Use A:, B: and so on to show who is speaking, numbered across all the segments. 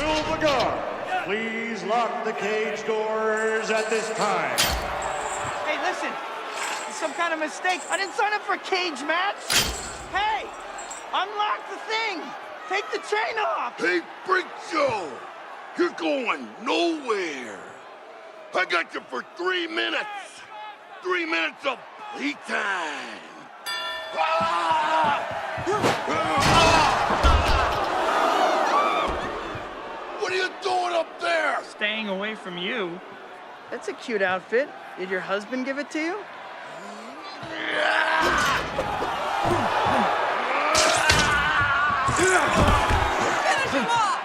A: will the guard please lock the cage doors at this time?
B: Hey, listen. It's some kind of mistake. I didn't sign up for a cage match. Hey, unlock the thing. Take the chain off.
C: Hey, Freak Show! You're going nowhere. I got you for 3 minutes. 3 minutes of playtime. What are you doing up there?
B: Staying away from you. That's a cute outfit. Did your husband give it to you?
D: Finish him off!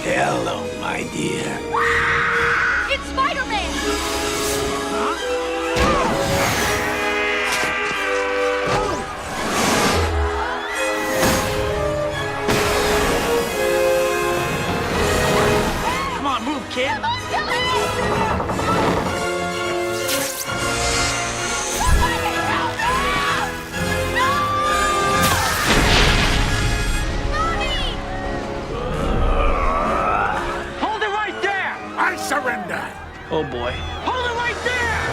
C: Hello, my dear.
D: It's Spider-Man!
B: Come on, move, kid.
C: I surrender.
B: Oh, boy.
C: Hold it right there!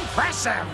C: Impressive!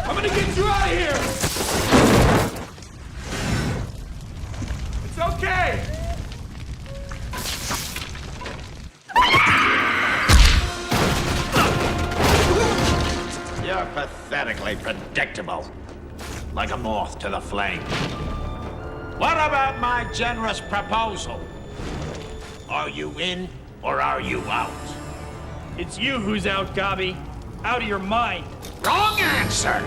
E: I'm gonna get you out of here! It's okay!
F: You're pathetically predictable. Like a moth to the flame. What about my generous proposal? Are you in or are you out?
B: It's you who's out, Gobby. Out of your mind.
F: Wrong answer!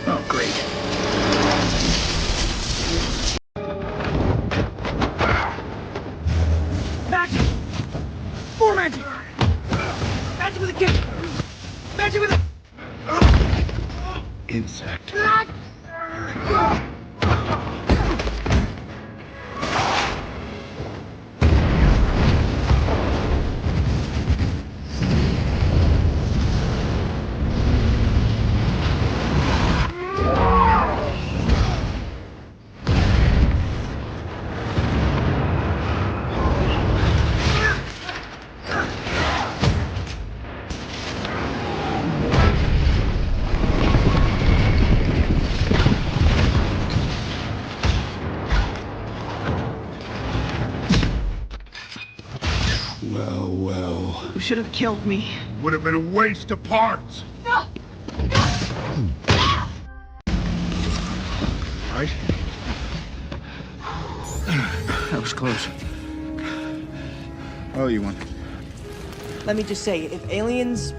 B: Oh, great. Magic! More magic! Magic with a kick! Magic with a...
C: Insect.
B: You should have killed me.
C: Would have been a waste of parts.
B: No!
G: Right? That was close. Oh, you won.
H: Let me just say, if aliens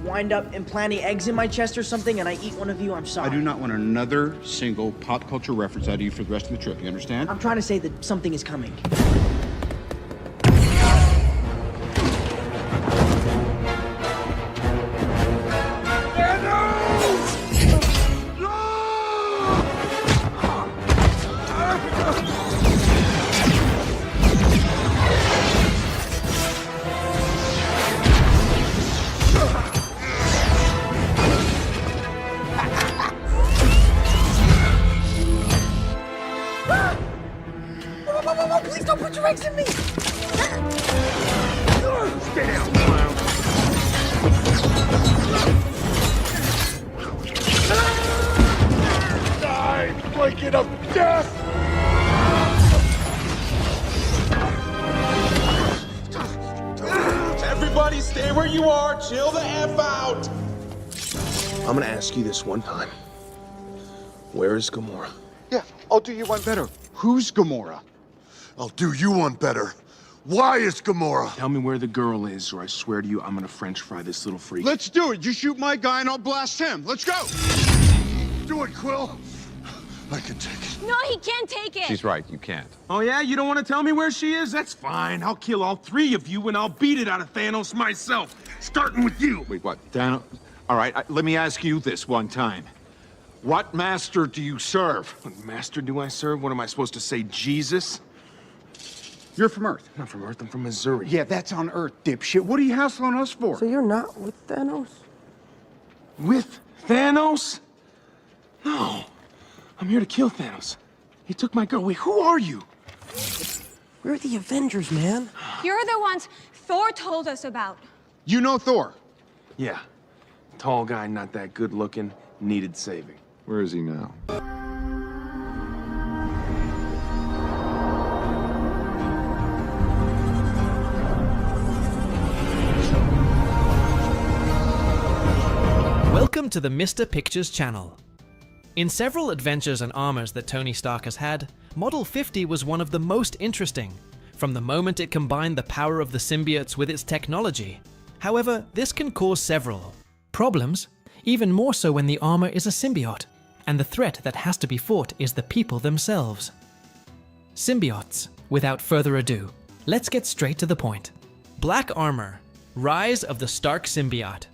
H: wind up implanting eggs in my chest or something and I eat one of you, I'm sorry.
G: I do not want another single pop culture reference out of you for the rest of the trip. You understand?
H: I'm trying to say that something is coming. Please don't put your eggs in me!
C: Stay down, clown. Die, blanket of death!
E: Everybody stay where you are. Chill the F out. I'm gonna ask you this one time. Where is Gamora?
G: Yeah, I'll do you one better. Who's Gamora?
C: I'll do you one better. Why is Gamora?
E: Tell me where the girl is, or I swear to you, I'm gonna French fry this little freak.
G: Let's do it. You shoot my guy and I'll blast him. Let's go.
C: Do it, Quill. I can take it.
D: No, he can't take it.
I: She's right, you can't.
E: Oh yeah, you don't want to tell me where she is? That's fine. I'll kill all three of you and I'll beat it out of Thanos myself. Starting with you.
I: Wait, what? Thanos? All right, let me ask you this one time. What master do you serve?
E: What master do I serve? What am I supposed to say, Jesus?
G: You're from Earth.
E: I'm not from Earth, I'm from Missouri.
G: Yeah, that's on Earth, dipshit. What are you hassling us for?
H: So you're not with Thanos?
E: With Thanos? No. I'm here to kill Thanos. He took my girl. Wait, who are you?
H: We're the Avengers, man.
D: You're the ones Thor told us about.
G: You know Thor.
E: Yeah. Tall guy, not that good looking, needed saving.
I: Where is he now?
J: Welcome to the Mr. Pictures channel. In several adventures and armors that Tony Stark has had, Model 50 was one of the most interesting, from the moment it combined the power of the symbiotes with its technology. However, this can cause several problems, even more so when the armor is a symbiote, and the threat that has to be fought is the people themselves. Symbiotes. Without further ado, let's get straight to the point. Black Armor, Rise of the Stark Symbiote.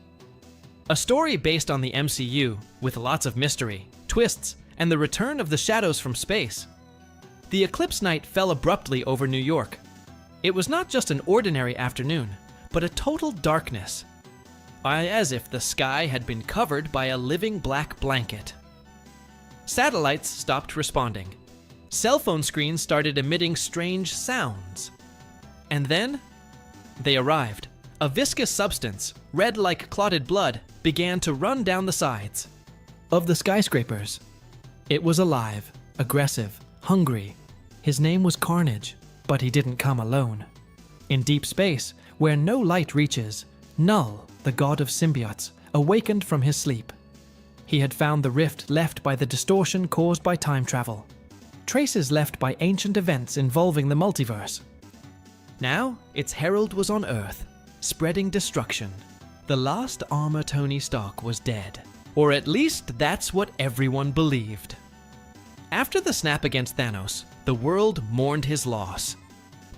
J: A story based on the MCU, with lots of mystery, twists, and the return of the shadows from space. The eclipse night fell abruptly over New York. It was not just an ordinary afternoon, but a total darkness. As if the sky had been covered by a living black blanket. Satellites stopped responding. Cell phone screens started emitting strange sounds. And then, they arrived. A viscous substance, red like clotted blood, began to run down the sides of the skyscrapers. It was alive, aggressive, hungry. His name was Carnage, but he didn't come alone. In deep space, where no light reaches, Null, the god of symbiotes, awakened from his sleep. He had found the rift left by the distortion caused by time travel, traces left by ancient events involving the multiverse. Now, its herald was on Earth, spreading destruction. The last armor Tony Stark was dead. Or at least that's what everyone believed. After the snap against Thanos, the world mourned his loss.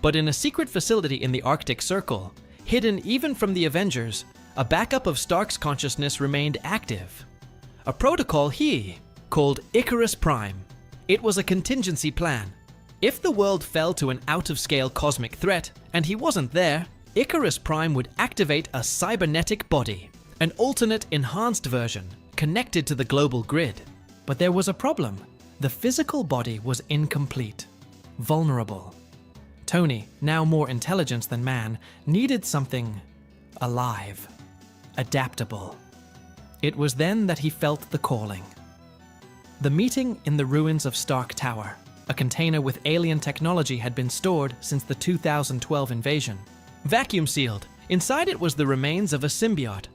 J: But in a secret facility in the Arctic Circle, hidden even from the Avengers, a backup of Stark's consciousness remained active. A protocol he called Icarus Prime. It was a contingency plan. If the world fell to an out-of-scale cosmic threat, and he wasn't there, Icarus Prime would activate a cybernetic body, an alternate enhanced version, connected to the global grid. But there was a problem. The physical body was incomplete, vulnerable. Tony, now more intelligent than man, needed something alive, adaptable. It was then that he felt the calling. The meeting in the ruins of Stark Tower. A container with alien technology had been stored since the 2012 invasion. Vacuum sealed, Inside it was the remains of a symbiote,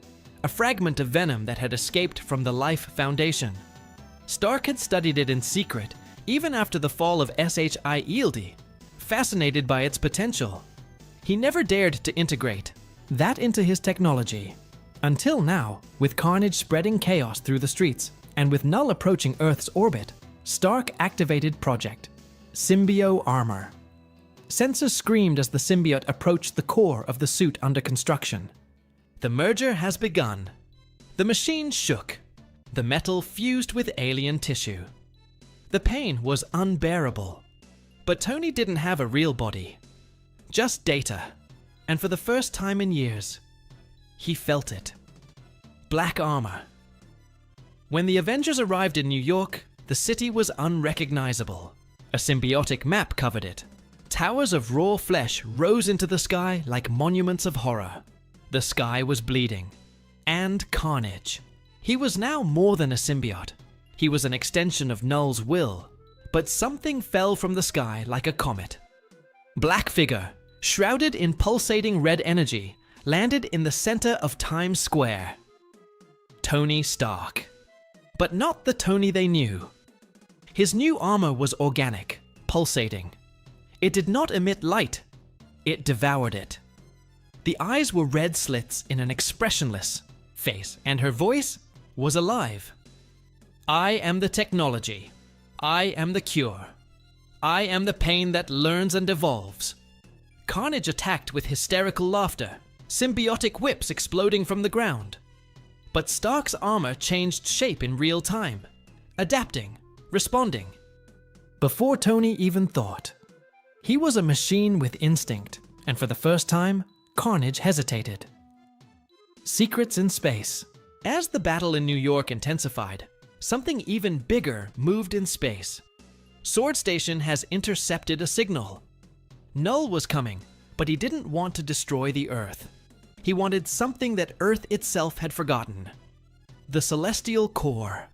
J: a fragment of venom that had escaped from the Life Foundation. Stark had studied it in secret, even after the fall of SHIELD, fascinated by its potential. He never dared to integrate that into his technology. Until now, with Carnage spreading chaos through the streets, and with Null approaching Earth's orbit, Stark activated Project Symbio Armor. Sensors screamed as the symbiote approached the core of the suit under construction. The merger has begun. The machine shook. The metal fused with alien tissue. The pain was unbearable. But Tony didn't have a real body. Just data. And for the first time in years, he felt it. Black armor. When the Avengers arrived in New York, the city was unrecognizable. A symbiotic map covered it. Towers of raw flesh rose into the sky like monuments of horror. The sky was bleeding. And Carnage. He was now more than a symbiote. He was an extension of Null's will. But something fell from the sky like a comet. Black figure, shrouded in pulsating red energy, landed in the center of Times Square. Tony Stark. But not the Tony they knew. His new armor was organic, pulsating. It did not emit light. It devoured it. The eyes were red slits in an expressionless face, and her voice was alive. I am the technology. I am the cure. I am the pain that learns and evolves. Carnage attacked with hysterical laughter, symbiotic whips exploding from the ground. But Stark's armor changed shape in real time, adapting, responding. Before Tony even thought. He was a machine with instinct, and for the first time, Carnage hesitated. Secrets in space. As the battle in New York intensified, something even bigger moved in space. Sword Station has intercepted a signal. Null was coming, but he didn't want to destroy the Earth. He wanted something that Earth itself had forgotten. The Celestial Core.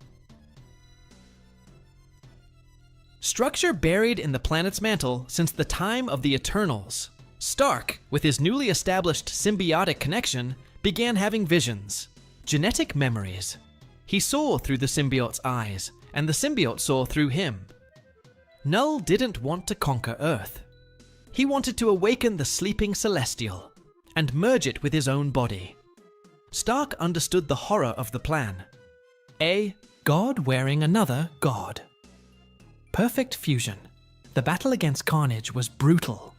J: Structure buried in the planet's mantle since the time of the Eternals. Stark, with his newly established symbiotic connection, began having visions. Genetic memories. He saw through the symbiote's eyes, and the symbiote saw through him. Null didn't want to conquer Earth. He wanted to awaken the sleeping Celestial, and merge it with his own body. Stark understood the horror of the plan. A god wearing another god. Perfect fusion. The battle against Carnage was brutal.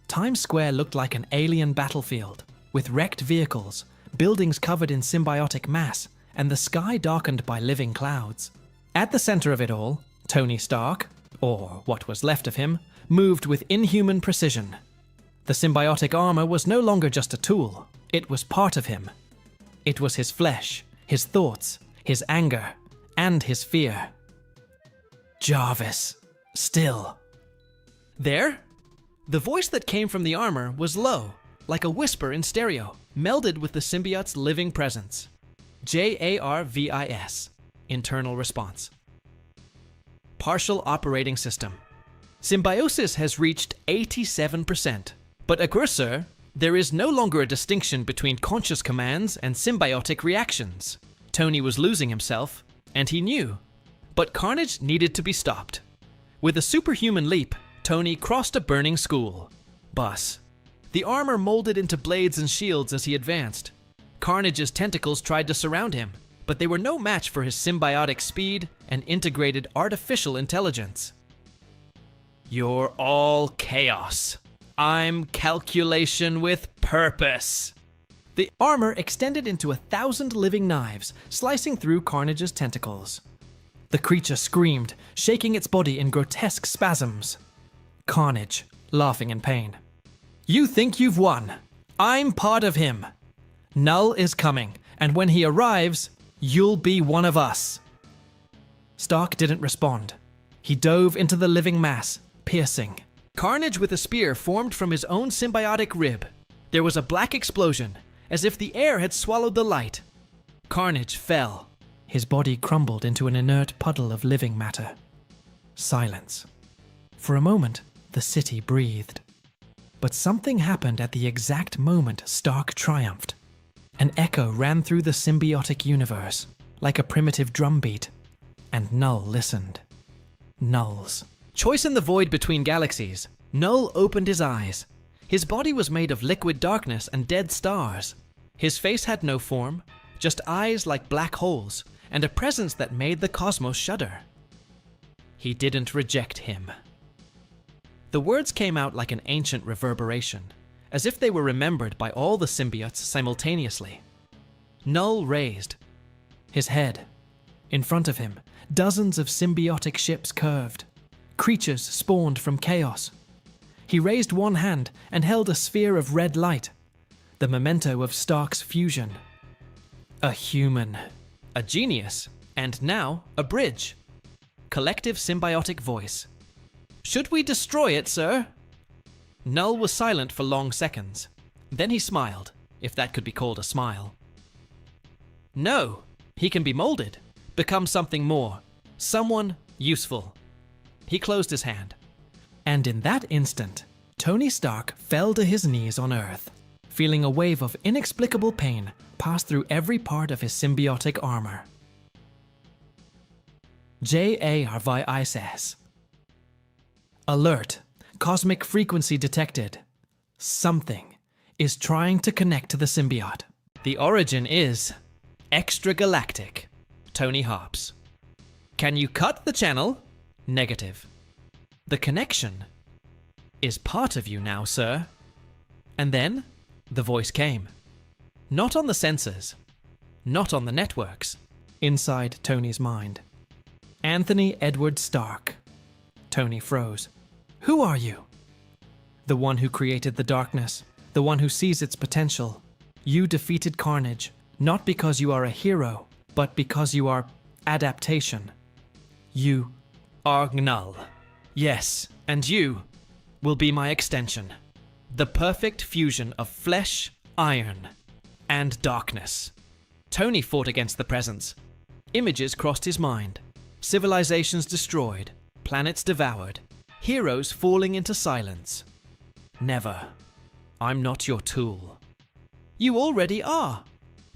J: Times Square looked like an alien battlefield, with wrecked vehicles, buildings covered in symbiotic mass, and the sky darkened by living clouds. At the center of it all, Tony Stark, or what was left of him, moved with inhuman precision. The symbiotic armor was no longer just a tool, it was part of him. It was his flesh, his thoughts, his anger, and his fear. Jarvis. Still. There? The voice that came from the armor was low, like a whisper in stereo, melded with the symbiote's living presence. JARVIS. Internal response. Partial operating system. Symbiosis has reached 87%. But aggressor, there is no longer a distinction between conscious commands and symbiotic reactions. Tony was losing himself, and he knew. But Carnage needed to be stopped. With a superhuman leap, Tony crossed a burning school bus. The armor molded into blades and shields as he advanced. Carnage's tentacles tried to surround him, but they were no match for his symbiotic speed and integrated artificial intelligence. You're all chaos. I'm calculation with purpose. The armor extended into 1,000 living knives, slicing through Carnage's tentacles. The creature screamed, shaking its body in grotesque spasms. Carnage, laughing in pain. You think you've won. I'm part of him. Null is coming, and when he arrives, you'll be one of us. Stark didn't respond. He dove into the living mass, piercing. Carnage with a spear formed from his own symbiotic rib. There was a black explosion, as if the air had swallowed the light. Carnage fell. His body crumbled into an inert puddle of living matter. Silence. For a moment, the city breathed. But something happened at the exact moment Stark triumphed. An echo ran through the symbiotic universe, like a primitive drumbeat, and Null listened. Nulls. Choice in the void between galaxies. Null opened his eyes. His body was made of liquid darkness and dead stars. His face had no form, just eyes like black holes, and a presence that made the cosmos shudder. He didn't reject him. The words came out like an ancient reverberation, as if they were remembered by all the symbiotes simultaneously. Null raised his head. In front of him, dozens of symbiotic ships curved. Creatures spawned from chaos. He raised one hand and held a sphere of red light, the memento of Stark's fusion. A human, a genius, and now a bridge. Collective symbiotic voice. Should we destroy it, sir? Null was silent for long seconds. Then he smiled, if that could be called a smile. No, he can be molded, become something more, someone useful. He closed his hand. And in that instant, Tony Stark fell to his knees on Earth, feeling a wave of inexplicable pain pass through every part of his symbiotic armor. JARVISS. Alert. Cosmic frequency detected. Something is trying to connect to the symbiote. The origin is extragalactic. Tony Hobbs. Can you cut the channel? Negative. The connection is part of you now, sir. And then the voice came. Not on the sensors. Not on the networks. Inside Tony's mind. Anthony Edward Stark. Tony froze. Who are you? The one who created the darkness, the one who sees its potential. You defeated Carnage, not because you are a hero, but because you are adaptation. You are Null. Yes, and you will be my extension. The perfect fusion of flesh, iron, and darkness. Tony fought against the presence. Images crossed his mind. Civilizations destroyed. Planets devoured. Heroes falling into silence. Never. I'm not your tool. You already are.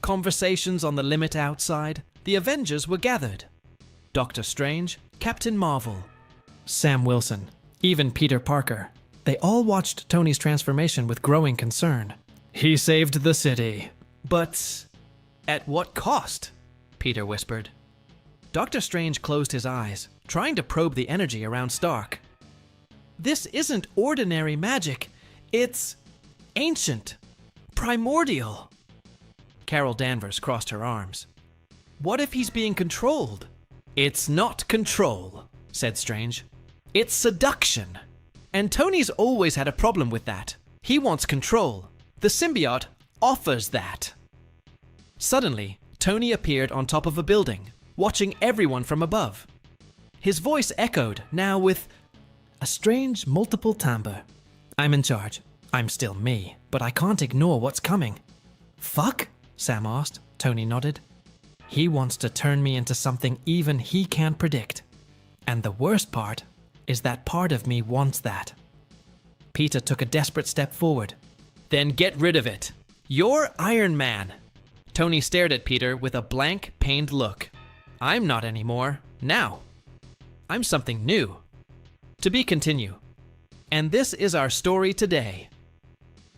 J: Conversations on the limit outside. The Avengers were gathered. Doctor Strange, Captain Marvel, Sam Wilson, even Peter Parker. They all watched Tony's transformation with growing concern. He saved the city. But at what cost? Peter whispered. Doctor Strange closed his eyes, trying to probe the energy around Stark. This isn't ordinary magic. It's ancient, primordial. Carol Danvers crossed her arms. What if he's being controlled? It's not control, said Strange. It's seduction. And Tony's always had a problem with that. He wants control. The symbiote offers that. Suddenly, Tony appeared on top of a building, watching everyone from above. His voice echoed, now with a strange multiple timbre. I'm in charge. I'm still me, but I can't ignore what's coming. Fuck? Sam asked. Tony nodded. He wants to turn me into something even he can't predict. And the worst part is that part of me wants that. Peter took a desperate step forward. Then get rid of it. You're Iron Man. Tony stared at Peter with a blank, pained look. I'm not anymore. Now. I'm something new. To be continued. And this is our story today.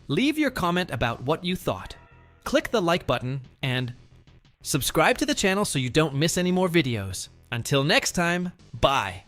J: Leave your comment about what you thought. Click the like button and subscribe to the channel so you don't miss any more videos. Until next time, bye.